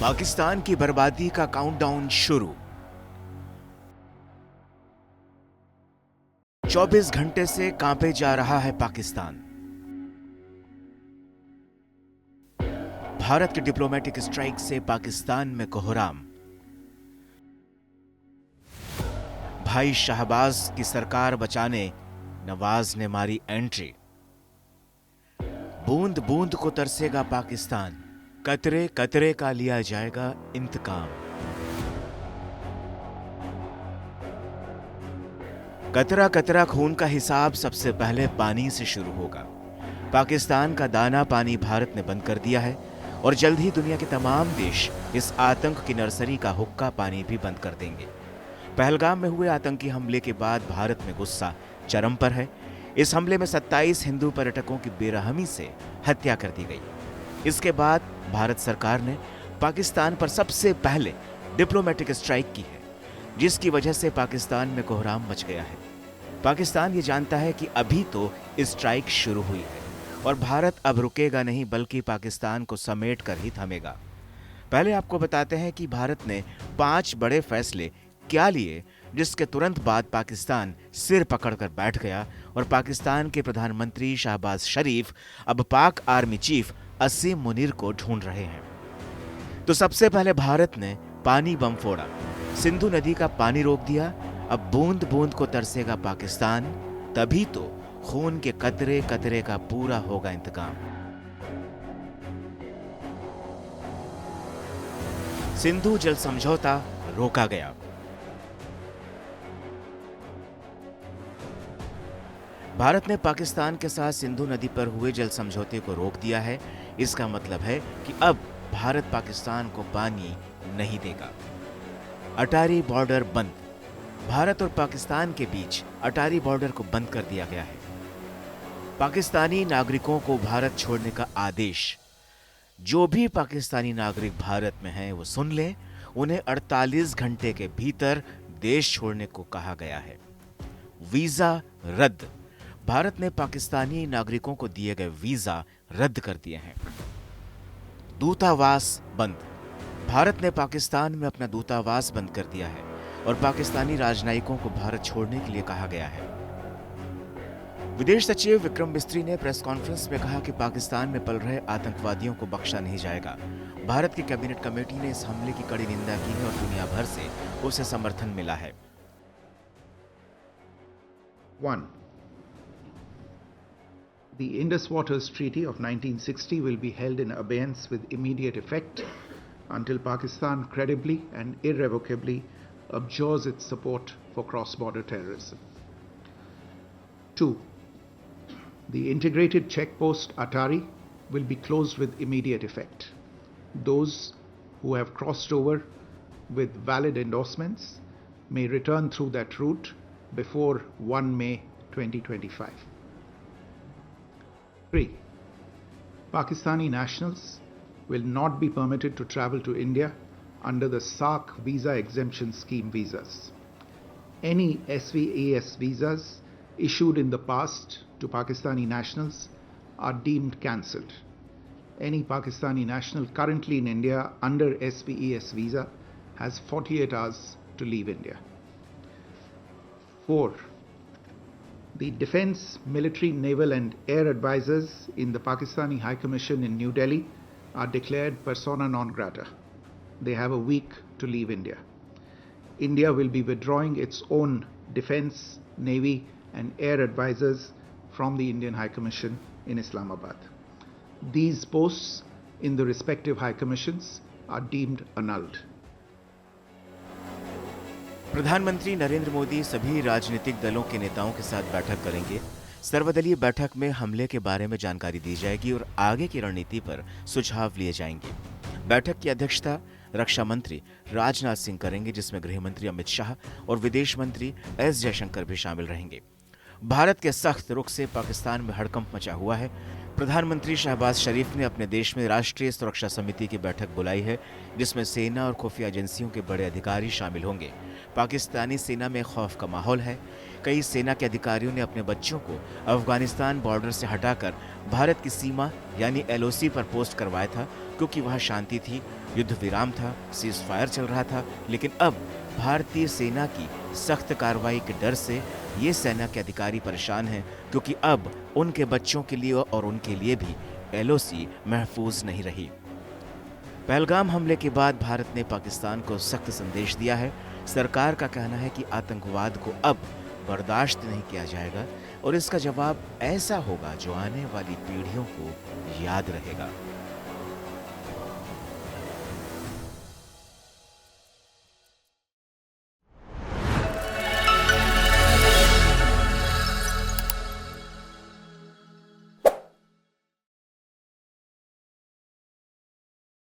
पाकिस्तान की बर्बादी का काउंटडाउन शुरू। 24 घंटे से कांपे जा रहा है पाकिस्तान। भारत के डिप्लोमेटिक स्ट्राइक से पाकिस्तान में कोहराम। भाई शहबाज की सरकार बचाने नवाज ने मारी एंट्री। बूंद बूंद को तरसेगा पाकिस्तान, कतरे कतरे का लिया जाएगा इंतकाम। कतरा कतरा खून का हिसाब सबसे पहले पानी से शुरू होगा। पाकिस्तान का दाना पानी भारत ने बंद कर दिया है और जल्द ही दुनिया के तमाम देश इस आतंक की नर्सरी का हुक्का पानी भी बंद कर देंगे। पहलगाम में हुए आतंकी हमले के बाद भारत में गुस्सा चरम पर है। इस हमले में 27 हिंदू पर्यटकों की बेरहमी से हत्या कर दी गई। इसके बाद भारत सरकार ने पाकिस्तान पर सबसे पहले डिप्लोमेटिक स्ट्राइक की है, जिसकी वजह से पाकिस्तान में कोहराम मच गया है। पाकिस्तान ये जानता है कि अभी तो स्ट्राइक शुरू हुई है और भारत अब रुकेगा नहीं, बल्कि पाकिस्तान को समेट कर ही थमेगा। पहले आपको बताते हैं कि भारत ने 5 बड़े फैसले क्या लिए, जिसके तुरंत बाद पाकिस्तान सिर पकड़कर बैठ गया और पाकिस्तान के प्रधानमंत्री शहबाज शरीफ अब पाक आर्मी चीफ असीम मुनीर को ढूंढ रहे हैं। तो सबसे पहले भारत ने पानी बम फोड़ा, सिंधु नदी का पानी रोक दिया। अब बूंद बूंद को तरसेगा पाकिस्तान, तभी तो खून के कतरे कतरे का पूरा होगा इंतकाम। सिंधु जल समझौता रोका गया। भारत ने पाकिस्तान के साथ सिंधु नदी पर हुए जल समझौते को रोक दिया है। इसका मतलब है कि अब भारत पाकिस्तान को पानी नहीं देगा। अटारी बॉर्डर बंद। भारत और पाकिस्तान के बीच अटारी बॉर्डर को बंद कर दिया गया है। पाकिस्तानी नागरिकों को भारत छोड़ने का आदेश। जो भी पाकिस्तानी नागरिक भारत में हैं वो सुन लें, उन्हें 48 घंटे के भीतर देश छोड़ने को कहा गया है। वीजा रद्द। भारत ने पाकिस्तानी नागरिकों को दिए गए वीजा रद्द कर दिए हैं। दूतावास बंद। भारत ने पाकिस्तान में अपना दूतावास बंद कर दिया है और पाकिस्तानी राजनयिकों को भारत छोड़ने के लिए कहा गया है। विदेश सचिव विक्रम मिस्त्री ने प्रेस कॉन्फ्रेंस में कहा कि पाकिस्तान में पल रहे आतंकवादियों को बख्शा नहीं जाएगा। भारत की कैबिनेट कमेटी ने इस हमले की कड़ी निंदा की है और दुनिया भर से उसे समर्थन मिला है। 1. The Indus Waters Treaty of 1960 will be held in abeyance with immediate effect until Pakistan credibly and irrevocably abjures its support for cross-border terrorism. 2. The integrated checkpost Atari will be closed with immediate effect. Those who have crossed over with valid endorsements may return through that route before 1 May 2025. 3. Pakistani nationals will not be permitted to travel to India under the SAARC visa exemption scheme visas. Any SVAS visas issued in the past to Pakistani nationals are deemed cancelled. Any Pakistani national currently in India under SVAS visa has 48 hours to leave India. 4. The Defence, Military, Naval and Air Advisors in the Pakistani High Commission in New Delhi are declared persona non grata. They have a week to leave India. India will be withdrawing its own Defence, Navy and Air Advisors from the Indian High Commission in Islamabad. These posts in the respective High Commissions are deemed annulled. प्रधानमंत्री नरेंद्र मोदी सभी राजनीतिक दलों के नेताओं के साथ बैठक करेंगे। सर्वदलीय बैठक में हमले के बारे में जानकारी दी जाएगी और आगे की रणनीति पर सुझाव लिए जाएंगे। बैठक की अध्यक्षता रक्षा मंत्री राजनाथ सिंह करेंगे, जिसमें गृह मंत्री अमित शाह और विदेश मंत्री एस जयशंकर भी शामिल रहेंगे। भारत के सख्त रुख से पाकिस्तान में हड़कंप मचा हुआ है। प्रधानमंत्री शहबाज शरीफ ने अपने देश में राष्ट्रीय सुरक्षा समिति की बैठक बुलाई है, जिसमें सेना और खुफिया एजेंसियों के बड़े अधिकारी शामिल होंगे। पाकिस्तानी सेना में खौफ का माहौल है। कई सेना के अधिकारियों ने अपने बच्चों को अफगानिस्तान बॉर्डर से हटाकर भारत की सीमा यानी LOC पर पोस्ट करवाया था। क्योंकि वहाँ शांति थी, युद्ध विराम था, सीज फायर चल रहा था। लेकिन अब भारतीय सेना की सख्त कार्रवाई के डर से ये सेना के अधिकारी परेशान हैं, क्योंकि अब उनके बच्चों के लिए और उनके लिए भी एलओसी महफूज नहीं रही। पहलगाम हमले के बाद भारत ने पाकिस्तान को सख्त संदेश दिया है। सरकार का कहना है कि आतंकवाद को अब बर्दाश्त नहीं किया जाएगा और इसका जवाब ऐसा होगा जो आने वाली पीढ़ियों को याद रहेगा।